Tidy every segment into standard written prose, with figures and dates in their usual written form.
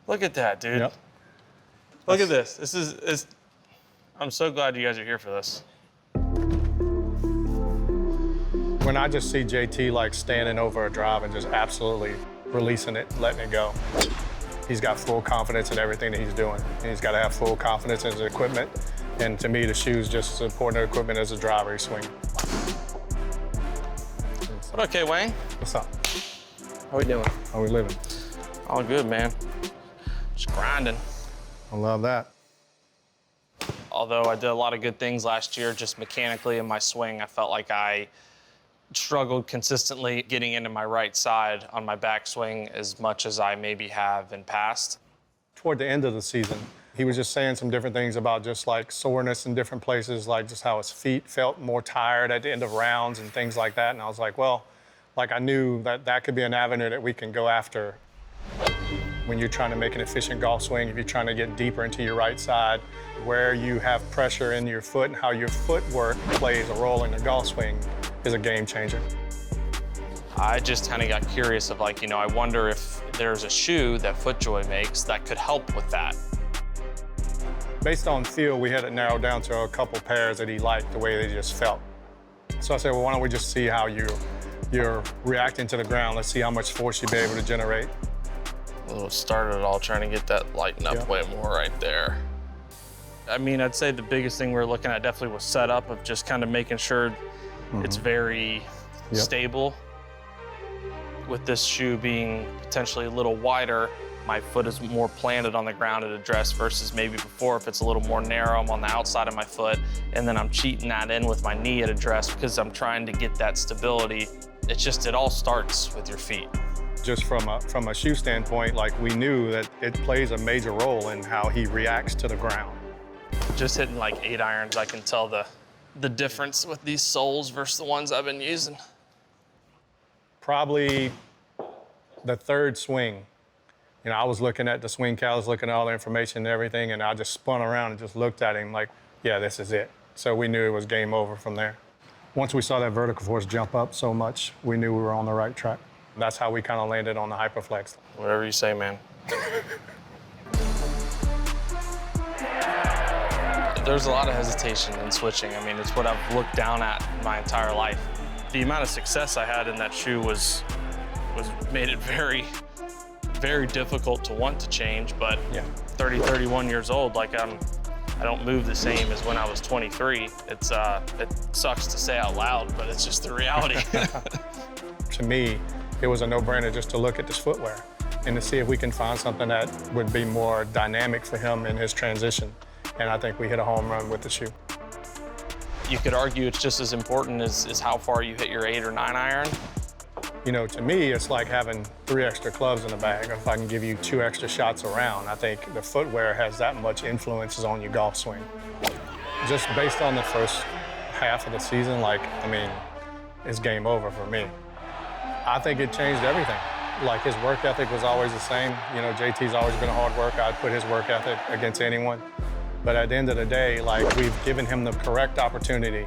Look at that, dude. Yep. Look at this. This is, I'm so glad you guys are here for this. When I just see JT like standing over a drive and just absolutely releasing it, letting it go, he's got full confidence in everything that he's doing. And he's got to have full confidence in his equipment. And to me, the shoe's just as important equipment as the driver he's swinging. Okay, Wayne. What's up? How we doing? How we living? All good, man. Just grinding. I love that. Although I did a lot of good things last year, just mechanically in my swing, I felt like I struggled consistently getting into my right side on my backswing as much as I maybe have in past. Toward the end of the season, he was just saying some different things about just like soreness in different places, like just how his feet felt more tired at the end of rounds and things like that. And I was like, well, like I knew that that could be an avenue that we can go after when you're trying to make an efficient golf swing, if you're trying to get deeper into your right side, where you have pressure in your foot and how your footwork plays a role in the golf swing is a game changer. I just kind of got curious of like, I wonder if there's a shoe that FootJoy makes that could help with that. Based on feel, we had it narrowed down to a couple pairs that he liked, the way they just felt. So I said, well, why don't we just see how you're reacting to the ground. Let's see how much force you'll be able to generate. We'll start it all trying to get that lighten up way more right there. I mean, I'd say the biggest thing we're looking at definitely was setup of just kind of making sure it's very stable. With this shoe being potentially a little wider, my foot is more planted on the ground at address versus maybe before if it's a little more narrow, I'm on the outside of my foot, and then I'm cheating that in with my knee at address because I'm trying to get that stability. It all starts with your feet. Just from a shoe standpoint, like we knew that it plays a major role in how he reacts to the ground. Just hitting like 8 irons, I can tell the difference with these soles versus the ones I've been using. Probably the third swing. I was looking at the swing cals, looking at all the information and everything, and I just spun around and just looked at him like, yeah, this is it. So we knew it was game over from there. Once we saw that vertical force jump up so much, we knew we were on the right track. That's how we kind of landed on the Hyperflex. Whatever you say, man. There's a lot of hesitation in switching. I mean, it's what I've looked down at my entire life. The amount of success I had in that shoe made it very, very difficult to want to change. But 30, 31 years old, like I don't move the same as when I was 23. It sucks to say out loud, but it's just the reality. To me, it was a no-brainer just to look at this footwear and to see if we can find something that would be more dynamic for him in his transition. And I think we hit a home run with the shoe. You could argue it's just as important as how far you hit your 8 or 9 iron. To me, it's like having 3 extra clubs in the bag. If I can give you 2 extra shots around, I think the footwear has that much influence on your golf swing. Just based on the first half of the season, it's game over for me. I think it changed everything. Like his work ethic was always the same. JT's always been a hard worker. I'd put his work ethic against anyone. But at the end of the day, we've given him the correct opportunity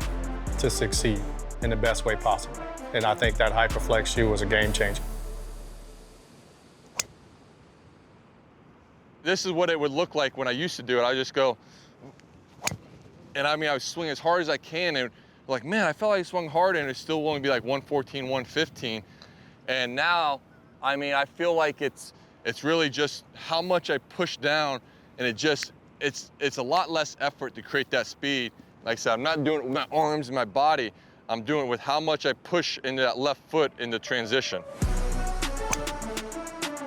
to succeed in the best way possible. And I think that Hyperflex shoe was a game changer. This is what it would look like when I used to do it. I just go, and I would swing as hard as I can, and like, man, I felt like I swung hard, and it still won't be like 114, 115. And now, I feel like it's really just how much I push down, and it's a lot less effort to create that speed. Like I said, I'm not doing it with my arms and my body. I'm doing it with how much I push into that left foot in the transition.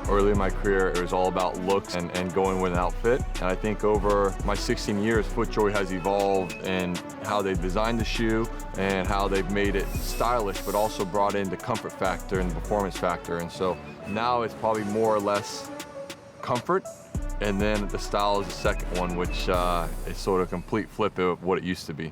Early in my career, it was all about looks and going with an outfit. And I think over my 16 years, FootJoy has evolved in how they've designed the shoe and how they've made it stylish, but also brought in the comfort factor and the performance factor. And so now it's probably more or less comfort, and then the style is the second one, which is sort of a complete flip of what it used to be.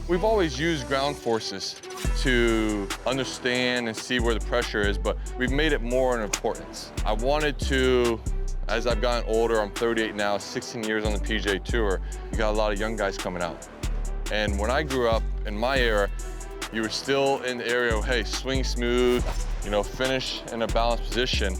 We've always used ground forces to understand and see where the pressure is, but we've made it more an importance. I wanted to, as I've gotten older, I'm 38 now, 16 years on the PGA Tour, you got a lot of young guys coming out. And when I grew up, in my era, you were still in the area of, hey, swing smooth, you know, finish in a balanced position.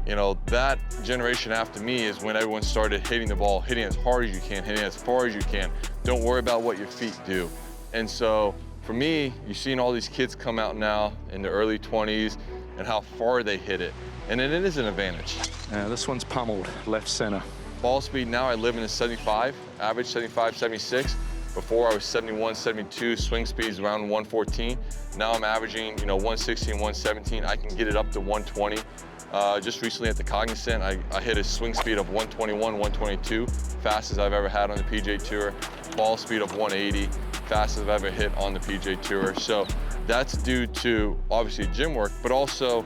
You know, that generation after me is when everyone started hitting the ball, hitting as hard as you can, hitting as far as you can. Don't worry about what your feet do. And so for me, you've seen all these kids come out now in their early 20s and how far they hit it. And then it is an advantage. This one's pummeled, left center. Ball speed now, I live in a 75, average 75, 76. Before I was 71, 72, swing speeds around 114. Now I'm averaging, you know, 116, 117. I can get it up to 120. Just recently at the Cognizant, I hit a swing speed of 121, 122, fastest I've ever had on the PGA Tour. Ball speed of 180, fastest I've ever hit on the PGA Tour. So that's due to obviously gym work, but also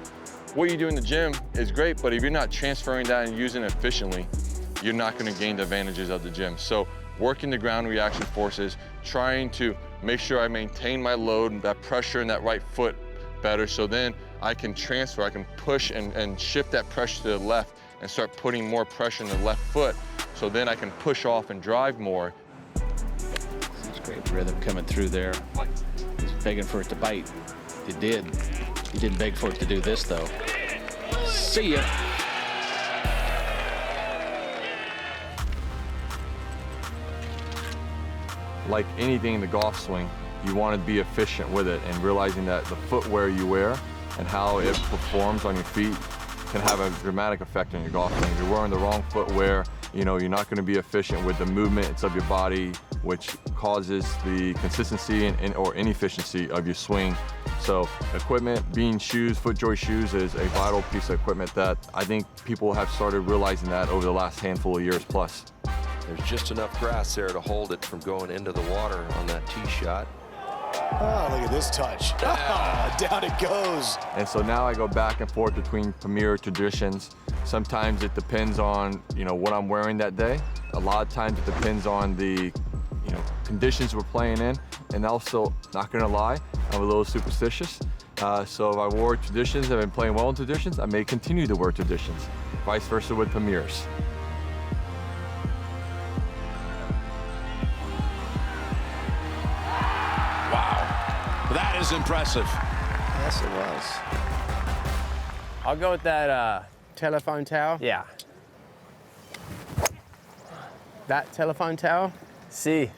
what you do in the gym is great, but if you're not transferring that and using it efficiently, you're not gonna gain the advantages of the gym. So working the ground reaction forces, trying to make sure I maintain my load, that pressure in that right foot better, so then I can transfer, I can push and shift that pressure to the left and start putting more pressure in the left foot, so then I can push off and drive more. That's great rhythm coming through there. He's begging for it to bite. It did. He didn't beg for it to do this, though. See ya. Like anything in the golf swing, you want to be efficient with it, and realizing that the footwear you wear and how it performs on your feet can have a dramatic effect on your golf swing. If you're wearing the wrong footwear, you know, you're not going to be efficient with the movements of your body, which causes the consistency or inefficiency of your swing. So equipment, being shoes, FootJoy shoes is a vital piece of equipment that I think people have started realizing that over the last handful of years plus. There's just enough grass there to hold it from going into the water on that tee shot. Oh, look at this touch. Oh, down it goes. And so now I go back and forth between Premier traditions. Sometimes it depends on, you know, what I'm wearing that day. A lot of times it depends on the, you know, conditions we're playing in. And also, not gonna lie, I'm a little superstitious. So if I wore traditions, I've been playing well in traditions, I may continue to wear traditions. Vice versa with Premiers. That is impressive. Yes, it was. I'll go with that telephone tower. Yeah. That telephone tower? Si.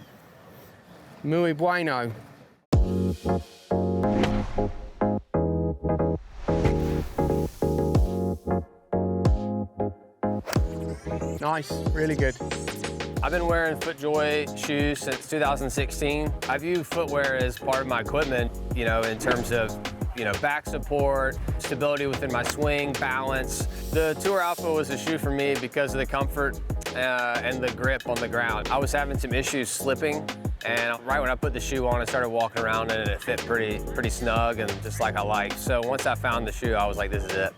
Muy bueno. Nice, really good. I've been wearing FootJoy shoes since 2016. I view footwear as part of my equipment, you know, in terms of, you know, back support, stability within my swing, balance. The Tour Alpha was a shoe for me because of the comfort and the grip on the ground. I was having some issues slipping, and right when I put the shoe on, I started walking around in it, and it fit pretty snug and just like I like. So once I found the shoe, I was like, this is it.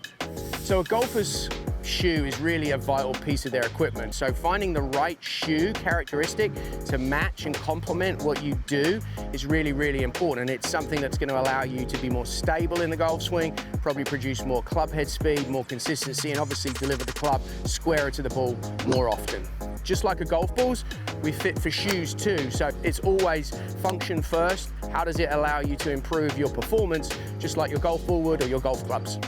So a golfer's shoe is really a vital piece of their equipment. So finding the right shoe characteristic to match and complement what you do is really, really important. And it's something that's going to allow you to be more stable in the golf swing, probably produce more club head speed, more consistency, and obviously deliver the club squarer to the ball more often. Just like a golf balls, we fit for shoes too. So it's always function first. How does it allow you to improve your performance, just like your golf ball would or your golf clubs?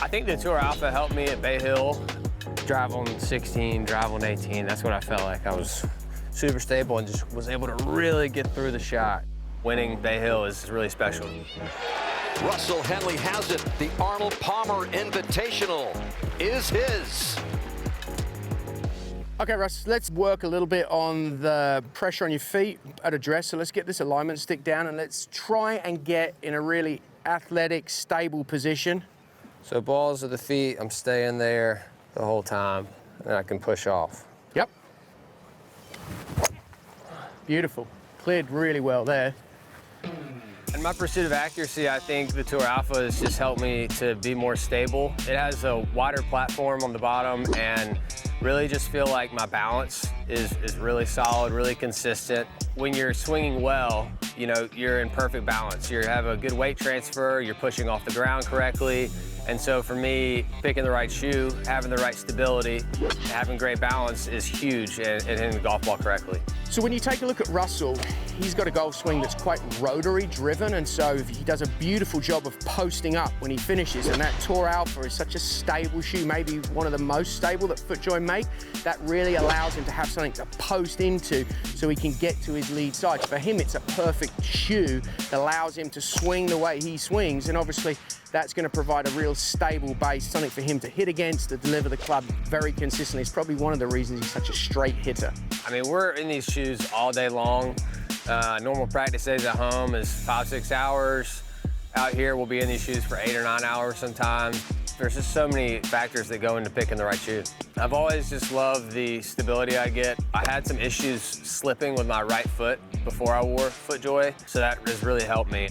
I think the Tour Alpha helped me at Bay Hill. Drive on 16, drive on 18. That's what I felt like. I was super stable and just was able to really get through the shot. Winning Bay Hill is really special. Russell Henley has it. The Arnold Palmer Invitational is his. Okay, Russ, let's work a little bit on the pressure on your feet at address. So let's get this alignment stick down and let's try and get in a really athletic, stable position. So balls of the feet, I'm staying there the whole time, and I can push off. Yep. Beautiful. Cleared really well there. In my pursuit of accuracy, I think the Tour Alpha has just helped me to be more stable. It has a wider platform on the bottom, and Really just feel like my balance is really solid, really consistent. When you're swinging well, you know, you're in perfect balance. You have a good weight transfer, you're pushing off the ground correctly. And so for me, picking the right shoe, having the right stability, having great balance is huge in hitting the golf ball correctly. So when you take a look at Russell, he's got a golf swing that's quite rotary driven, and so he does a beautiful job of posting up when he finishes. And that Tour Alpha is such a stable shoe, maybe one of the most stable that FootJoy make. That really allows him to have something to post into so he can get to his lead side. For him, it's a perfect shoe that allows him to swing the way he swings, and obviously that's going to provide a real stable base, something for him to hit against, to deliver the club very consistently. It's probably one of the reasons he's such a straight hitter. I mean, we're in these shoes all day long. Normal practice days at home is 5-6 hours. Out here, we'll be in these shoes for 8 or 9 hours sometimes. There's just so many factors that go into picking the right shoe. I've always just loved the stability I get. I had some issues slipping with my right foot before I wore FootJoy, so that has really helped me.